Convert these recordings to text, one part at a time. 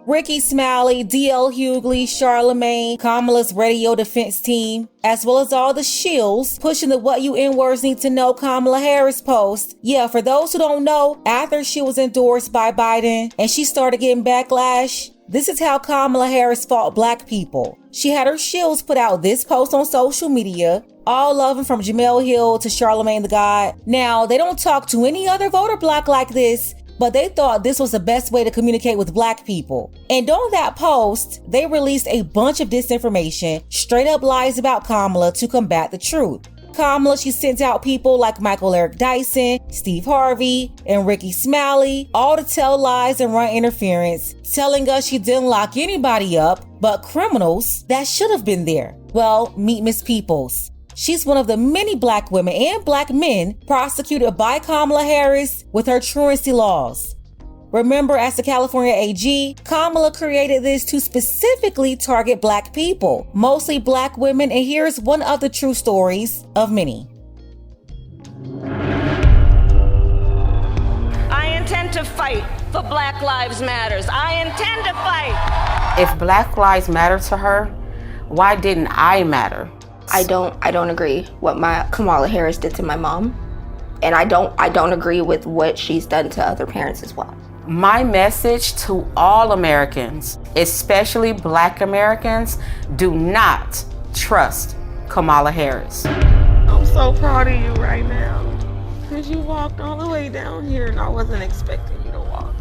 Ricky Smiley, D.L. Hughley, Charlemagne, Kamala's radio defense team, as well as all the shills pushing the What You N-Words Need to Know Kamala Harris post. Yeah, for those who don't know, after she was endorsed by Biden and she started getting backlash, this is how Kamala Harris fought black people. She had her shills put out this post on social media, all of them from Jamel Hill to Charlemagne the God. Now, they don't talk to any other voter block like this, but they thought this was the best way to communicate with black people. And on that post, they released a bunch of disinformation, straight up lies about Kamala to combat the truth. Kamala, she sent out people like Michael Eric Dyson, Steve Harvey, and Ricky Smiley, all to tell lies and run interference, telling us she didn't lock anybody up, but criminals that should have been there. Well, meet Miss Peoples. She's one of the many black women and black men prosecuted by Kamala Harris with her truancy laws. Remember, as the California AG, Kamala created this to specifically target black people, mostly black women, and here's one of the true stories of many. I intend to fight for Black Lives Matters. I intend to fight. If Black Lives matter to her, why didn't I matter? I don't agree what Kamala Harris did to my mom, and I don't agree with what she's done to other parents as well. My message to all Americans, especially Black Americans, do not trust Kamala Harris. I'm so proud of you right now, because you walked all the way down here and I wasn't expecting you to walk.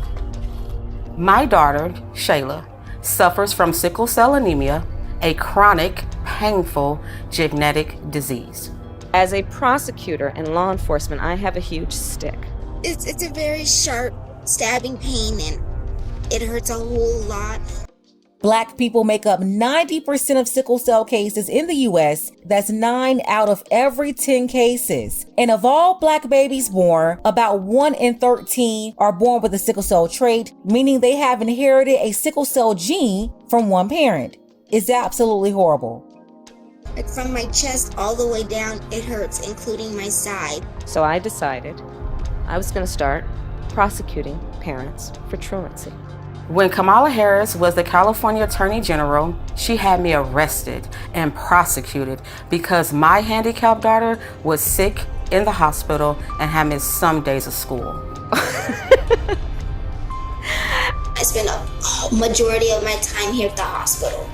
My daughter, Shayla, suffers from sickle cell anemia, a chronic, painful genetic disease. As a prosecutor and law enforcement, I have a huge stick. It's a very sharp stabbing pain and it hurts a whole lot. Black people make up 90% of sickle cell cases in the US. That's 9 out of every 10 cases. And of all black babies born, about 1 in 13 are born with a sickle cell trait, meaning they have inherited a sickle cell gene from one parent. It's absolutely horrible. Like from my chest all the way down, it hurts, including my side. So I decided I was going to start prosecuting parents for truancy. When Kamala Harris was the California Attorney General, she had me arrested and prosecuted because my handicapped daughter was sick in the hospital and had missed some days of school. I spent a majority of my time here at the hospital.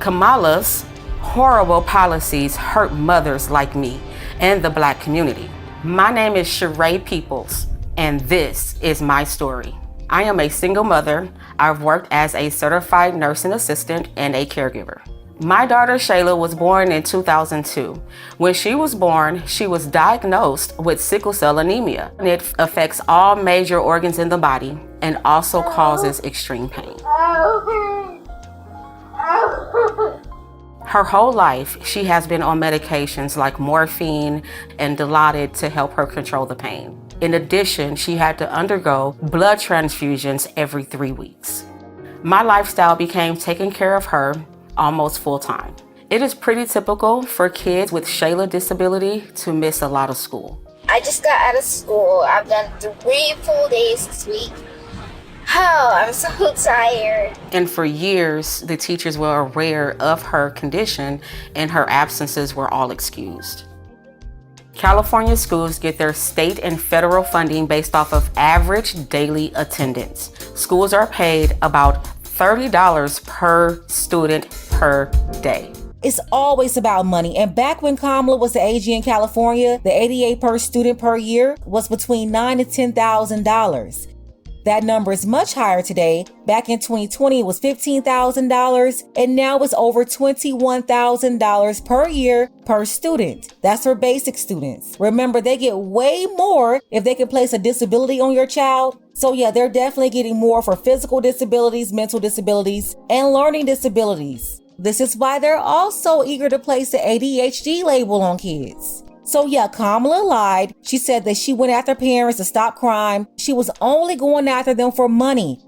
Kamala's horrible policies hurt mothers like me and the Black community. My name is Sheree Peoples, and this is my story. I am a single mother. I've worked as a certified nursing assistant and a caregiver. My daughter Shayla was born in 2002. When she was born, she was diagnosed with sickle cell anemia. It affects all major organs in the body and also causes extreme pain. Her whole life, she has been on medications like morphine and Dilaudid to help her control the pain. In addition, she had to undergo blood transfusions every 3 weeks. My lifestyle became taking care of her almost full time. It is pretty typical for kids with Shayla disability to miss a lot of school. I just got out of school. I've done 3 full days this week. Oh, I'm so tired. And for years, the teachers were aware of her condition and her absences were all excused. California schools get their state and federal funding based off of average daily attendance. Schools are paid about $30 per student per day. It's always about money. And back when Kamala was the AG in California, the ADA per student per year was between $9,000 to $10,000. That number is much higher today. Back in 2020, it was $15,000, and now it's over $21,000 per year per student. That's for basic students. Remember, they get way more if they can place a disability on your child. So yeah, they're definitely getting more for physical disabilities, mental disabilities, and learning disabilities. This is why they're also eager to place the ADHD label on kids. So yeah, Kamala lied. She said that she went after parents to stop crime. She was only going after them for money.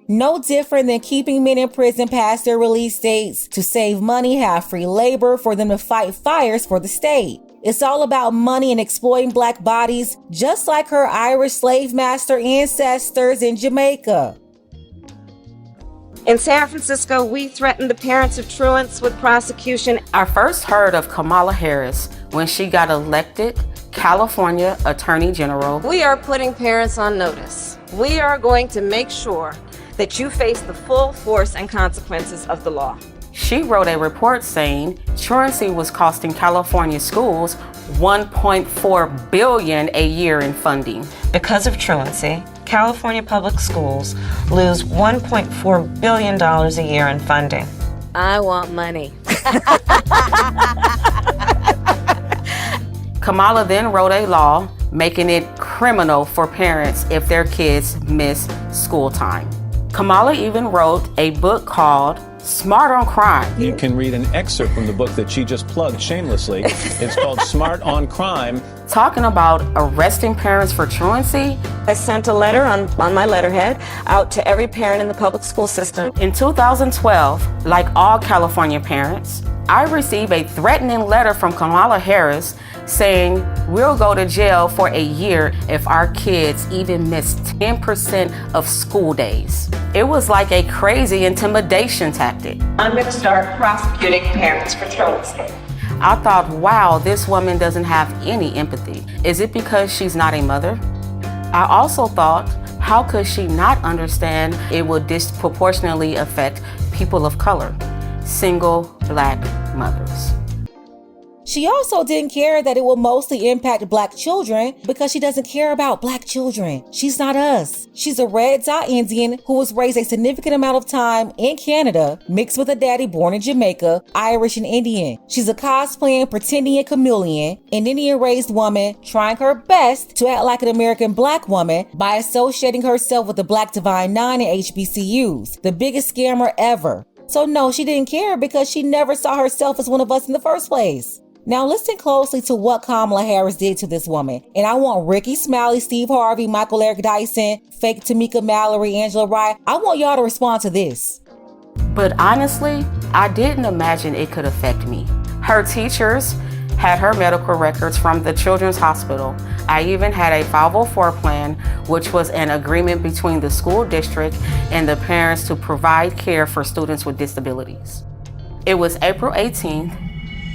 No different than keeping men in prison past their release dates to save money, have free labor for them to fight fires for the state. It's all about money and exploiting black bodies, just like her Irish slave master ancestors in Jamaica. In San Francisco, we threatened the parents of truants with prosecution. I first heard of Kamala Harris when she got elected California Attorney General. We are putting parents on notice. We are going to make sure that you face the full force and consequences of the law. She wrote a report saying truancy was costing California schools $1.4 billion a year in funding. Because of truancy, California public schools lose $1.4 billion a year in funding. I want money. Kamala then wrote a law making it criminal for parents if their kids miss school time. Kamala even wrote a book called Smart on Crime. You can read an excerpt from the book that she just plugged shamelessly. It's called Smart on Crime. Talking about arresting parents for truancy. I sent a letter on my letterhead out to every parent in the public school system. In 2012, like all California parents, I received a threatening letter from Kamala Harris saying we'll go to jail for a year if our kids even miss 10% of school days. It was like a crazy intimidation tactic. I'm going to start prosecuting parents for truancy. I thought, wow, this woman doesn't have any empathy. Is it because she's not a mother? I also thought, how could she not understand it would disproportionately affect people of color, single Black mothers? She also didn't care that it will mostly impact Black children because she doesn't care about Black children. She's not us. She's a red dot Indian who was raised a significant amount of time in Canada, mixed with a daddy born in Jamaica, Irish and Indian. She's a cosplaying, pretending chameleon, an Indian-raised woman trying her best to act like an American Black woman by associating herself with the Black Divine Nine and HBCUs, the biggest scammer ever. So no, she didn't care because she never saw herself as one of us in the first place. Now listen closely to what Kamala Harris did to this woman. And I want Ricky Smiley, Steve Harvey, Michael Eric Dyson, fake Tamika Mallory, Angela Rye. I want y'all to respond to this. But honestly, I didn't imagine it could affect me. Her teachers had her medical records from the Children's Hospital. I even had a 504 plan, which was an agreement between the school district and the parents to provide care for students with disabilities. It was April 18th,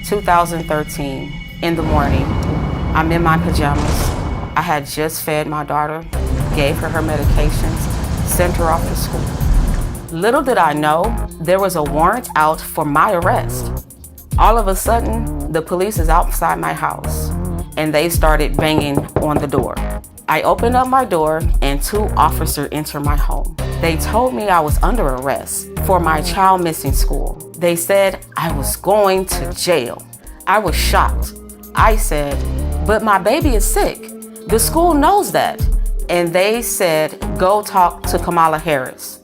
2013, in the morning. I'm in my pajamas. I had just fed my daughter, gave her her medications, sent her off to school. Little did I know, there was a warrant out for my arrest. All of a sudden, the police is outside my house, and they started banging on the door. I opened up my door, and 2 officers entered my home. They told me I was under arrest for my child missing school. They said I was going to jail. I was shocked. I said, but my baby is sick. The school knows that. And they said, go talk to Kamala Harris.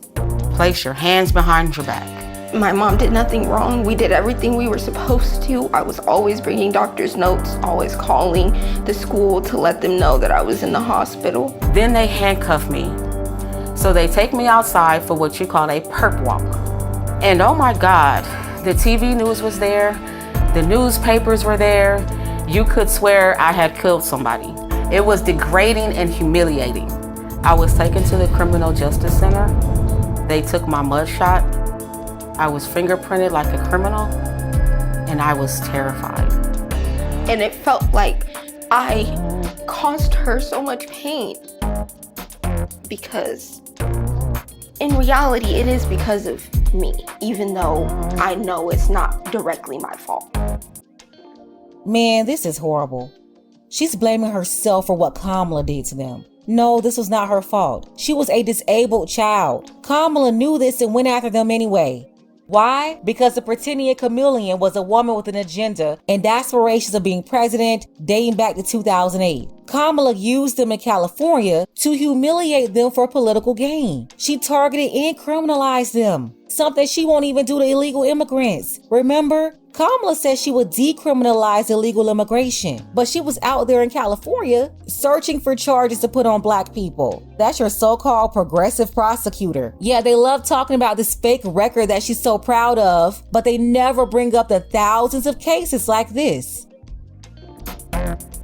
Place your hands behind your back. My mom did nothing wrong. We did everything we were supposed to. I was always bringing doctor's notes, always calling the school to let them know that I was in the hospital. Then they handcuffed me. So they take me outside for what you call a perp walk. And oh my God, the TV news was there, the newspapers were there. You could swear I had killed somebody. It was degrading and humiliating. I was taken to the Criminal Justice Center. They took my mugshot. I was fingerprinted like a criminal, and I was terrified. And it felt like I caused her so much pain. Because in reality, it is because of me, even though I know it's not directly my fault. Man, this is horrible. She's blaming herself for what Kamala did to them. No, this was not her fault. She was a disabled child. Kamala knew this and went after them anyway. Why? Because the pretending chameleon was a woman with an agenda and aspirations of being president dating back to 2008. Kamala used them in California to humiliate them for political gain. She targeted and criminalized them, something she won't even do to illegal immigrants. Remember? Kamala said she would decriminalize illegal immigration, but she was out there in California searching for charges to put on Black people. That's your so-called progressive prosecutor. Yeah, they love talking about this fake record that she's so proud of, but they never bring up the thousands of cases like this.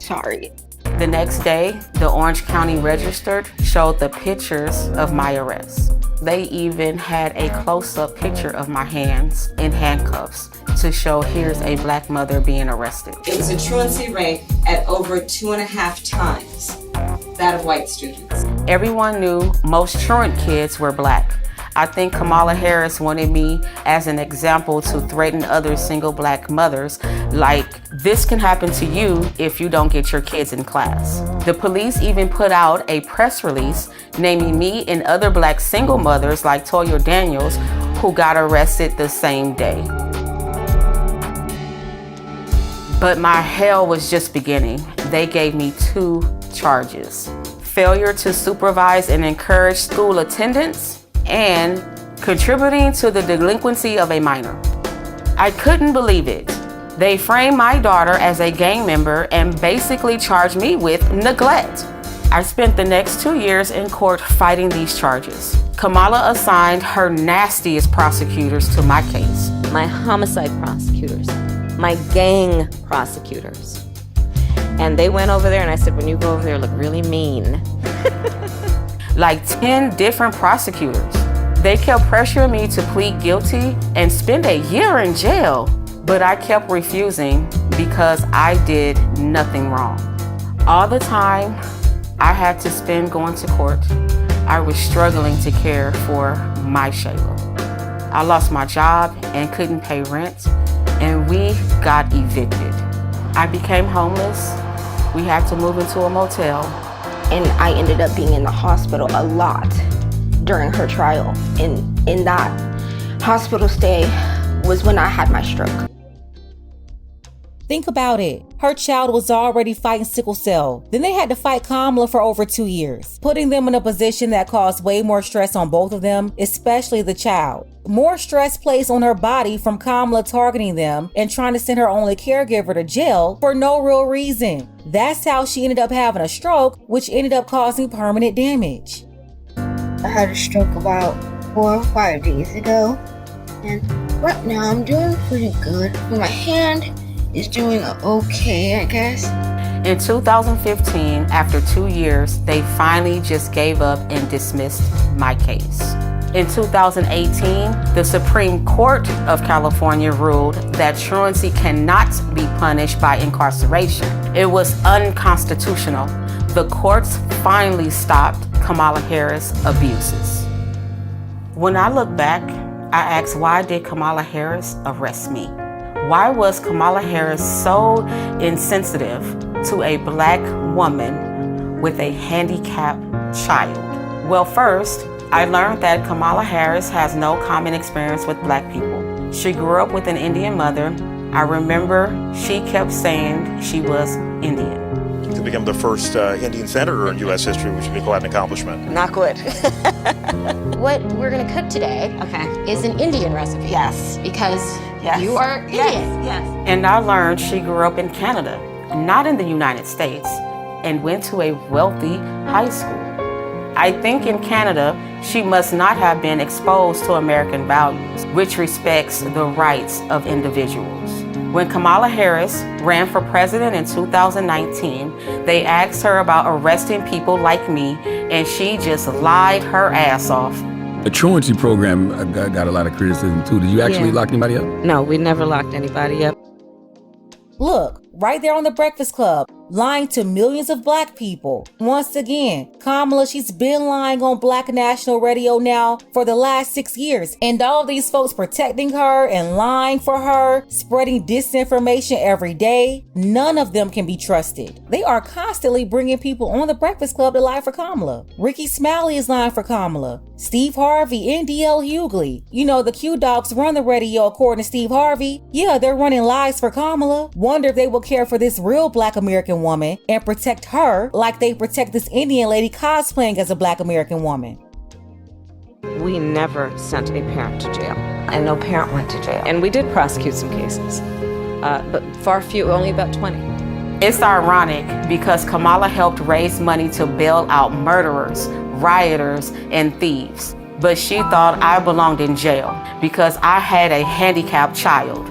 Sorry. The next day, the Orange County Register showed the pictures of my arrest. They even had a close-up picture of my hands in handcuffs to show here's a black mother being arrested. It was a truancy rate at over 2.5 times that of white students. Everyone knew most truant kids were black. I think Kamala Harris wanted me as an example to threaten other single black mothers, like, this can happen to you if you don't get your kids in class. The police even put out a press release naming me and other black single mothers like Toya Daniels, who got arrested the same day. But my hell was just beginning. They gave me 2 charges: failure to supervise and encourage school attendance, and contributing to the delinquency of a minor. I couldn't believe it. They framed my daughter as a gang member and basically charged me with neglect. I spent the next 2 years in court fighting these charges. Kamala assigned her nastiest prosecutors to my case. My homicide prosecutors, my gang prosecutors. And they went over there and I said, when you go over there, look really mean. Like 10 different prosecutors. They kept pressuring me to plead guilty and spend a year in jail, but I kept refusing because I did nothing wrong. All the time I had to spend going to court, I was struggling to care for my Shayla. I lost my job and couldn't pay rent, and we got evicted. I became homeless. We had to move into a motel. And I ended up being in the hospital a lot during her trial. And in that hospital stay was when I had my stroke. Think about it. Her child was already fighting sickle cell. Then they had to fight Kamala for over 2 years, putting them in a position that caused way more stress on both of them, especially the child. More stress placed on her body from Kamala targeting them and trying to send her only caregiver to jail for no real reason. That's how she ended up having a stroke, which ended up causing permanent damage. I had a stroke about 4 or 5 days ago, and right now I'm doing pretty good. My hand is doing okay, I guess. In 2015, after 2 years, they finally just gave up and dismissed my case. In 2018, the Supreme Court of California ruled that truancy cannot be punished by incarceration. It was unconstitutional. The courts finally stopped Kamala Harris' abuses. When I look back, I ask, why did Kamala Harris arrest me? Why was Kamala Harris so insensitive to a black woman with a handicapped child? Well, first, I learned that Kamala Harris has no common experience with black people. She grew up with an Indian mother. I remember she kept saying she was Indian. To become the first Indian senator in U.S. history, which would be quite an accomplishment. Not good. What we're gonna cook today is an Indian recipe. Yes. Because you are Indian. Yes. And I learned she grew up in Canada, not in the United States, and went to a wealthy high school. I think in Canada, she must not have been exposed to American values, which respects the rights of individuals. When Kamala Harris ran for president in 2019, they asked her about arresting people like me, and she just lied her ass off. The truancy program got a lot of criticism too. Did you actually lock anybody up? No, we never locked anybody up. Look, right there on The Breakfast Club, lying to millions of black people. Once again, Kamala, she's been lying on Black National Radio now for the last 6 years. And all these folks protecting her and lying for her, spreading disinformation every day, none of them can be trusted. They are constantly bringing people on The Breakfast Club to lie for Kamala. Ricky Smiley is lying for Kamala. Steve Harvey and D.L. Hughley. You know, the Q-Dogs run the radio according to Steve Harvey. Yeah, they're running lies for Kamala. Wonder if they will care for this real black American woman and protect her like they protect this Indian lady cosplaying as a black American woman. We never sent a parent to jail, and no parent went to jail. And we did prosecute some cases, but far few, only about 20. It's ironic because Kamala helped raise money to bail out murderers, rioters, and thieves. But she thought I belonged in jail because I had a handicapped child.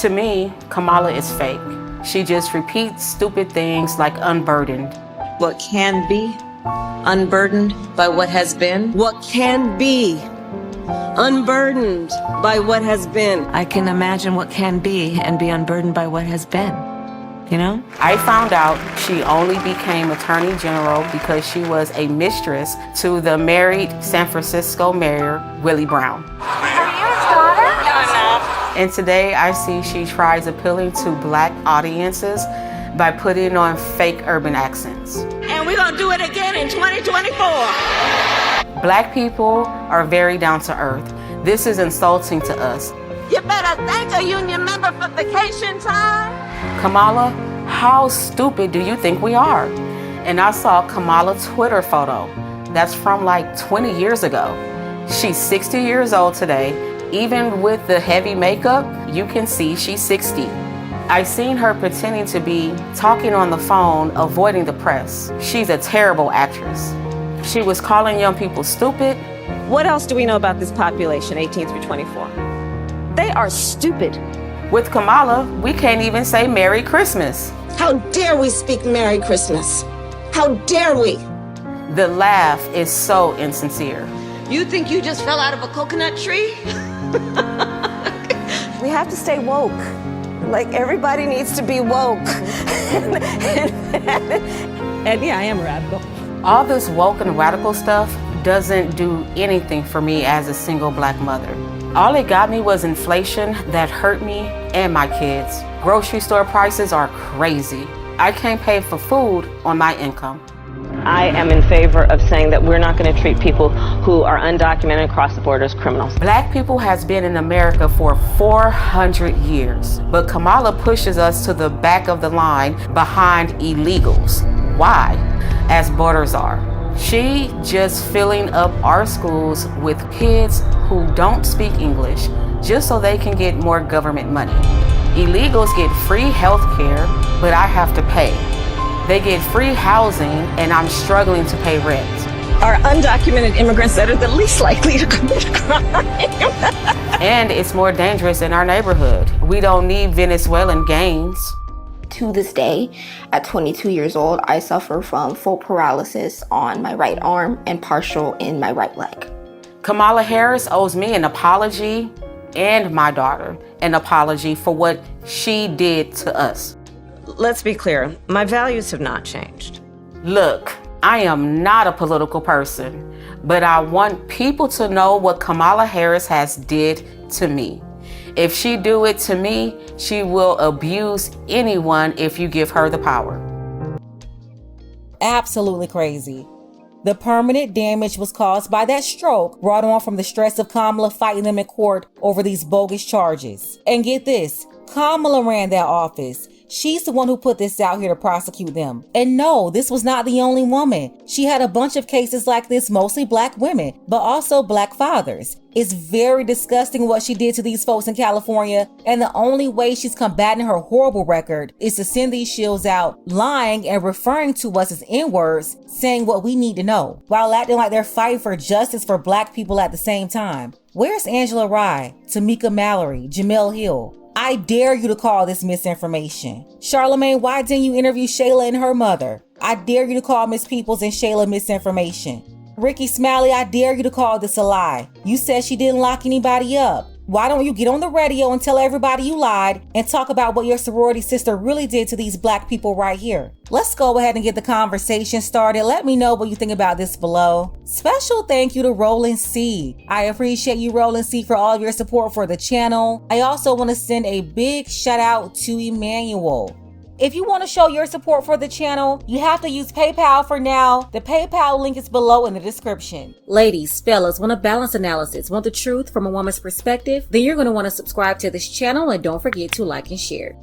To me, Kamala is fake. She just repeats stupid things like unburdened. What can be unburdened by what has been? What can be unburdened by what has been? I can imagine what can be and be unburdened by what has been. You know? I found out she only became Attorney General because she was a mistress to the married San Francisco Mayor, Willie Brown. Are you his daughter? No, I'm not. And today I see she tries appealing to Black audiences by putting on fake urban accents. And we're gonna do it again in 2024. Black people are very down to earth. This is insulting to us. You better thank a union member for vacation time. Kamala, how stupid do you think we are? And I saw Kamala's Twitter photo. That's from like 20 years ago. She's 60 years old today. Even with the heavy makeup, you can see she's 60. I seen her pretending to be talking on the phone, avoiding the press. She's a terrible actress. She was calling young people stupid. What else do we know about this population, 18 through 24? They are stupid. With Kamala, we can't even say Merry Christmas. How dare we speak Merry Christmas? How dare we? The laugh is so insincere. You think you just fell out of a coconut tree? We have to stay woke. Like, everybody needs to be woke. And yeah, I am radical. All this woke and radical stuff doesn't do anything for me as a single Black mother. All it got me was inflation that hurt me and my kids. Grocery store prices are crazy. I can't pay for food on my income. I am in favor of saying that we're not going to treat people who are undocumented across the border as criminals. Black people has been in America for 400 years, but Kamala pushes us to the back of the line behind illegals. Why? As borders are. She just filling up our schools with kids who don't speak English just so they can get more government money. Illegals get free health care, but I have to pay. They get free housing, and I'm struggling to pay rent. Are undocumented immigrants that are the least likely to commit a crime. And it's more dangerous in our neighborhood. We don't need Venezuelan gangs. To this day, at 22 years old, I suffer from full paralysis on my right arm and partial in my right leg. Kamala Harris owes me an apology and my daughter an apology for what she did to us. Let's be clear, my values have not changed. Look, I am not a political person, but I want people to know what Kamala Harris has did to me. If she do it to me, she will abuse anyone if you give her the power. Absolutely crazy. The permanent damage was caused by that stroke brought on from the stress of Kamala fighting them in court over these bogus charges. And get this, Kamala ran that office. She's the one who put this out here to prosecute them. And no, this was not the only woman. She had a bunch of cases like this, mostly Black women, but also Black fathers. It's very disgusting what she did to these folks in California, and the only way she's combating her horrible record is to send these shills out lying and referring to us as N-words, saying what we need to know, while acting like they're fighting for justice for Black people at the same time. Where's Angela Rye, Tamika Mallory, Jamel Hill? I dare you to call this misinformation. Charlamagne, why didn't you interview Shayla and her mother? I dare you to call Miss Peoples and Shayla misinformation. Ricky Smiley, I dare you to call this a lie. You said she didn't lock anybody up. Why don't you get on the radio and tell everybody you lied and talk about what your sorority sister really did to these Black people right here? Let's go ahead and get the conversation started. Let me know what you think about this below. Special thank you to Roland C. I appreciate you, Roland C, for all of your support for the channel. I also want to send a big shout out to Emmanuel. If you want to show your support for the channel, you have to use PayPal for now. The PayPal link is below in the description. Ladies, fellas, want a balanced analysis, want the truth from a woman's perspective? Then you're going to want to subscribe to this channel and don't forget to like and share.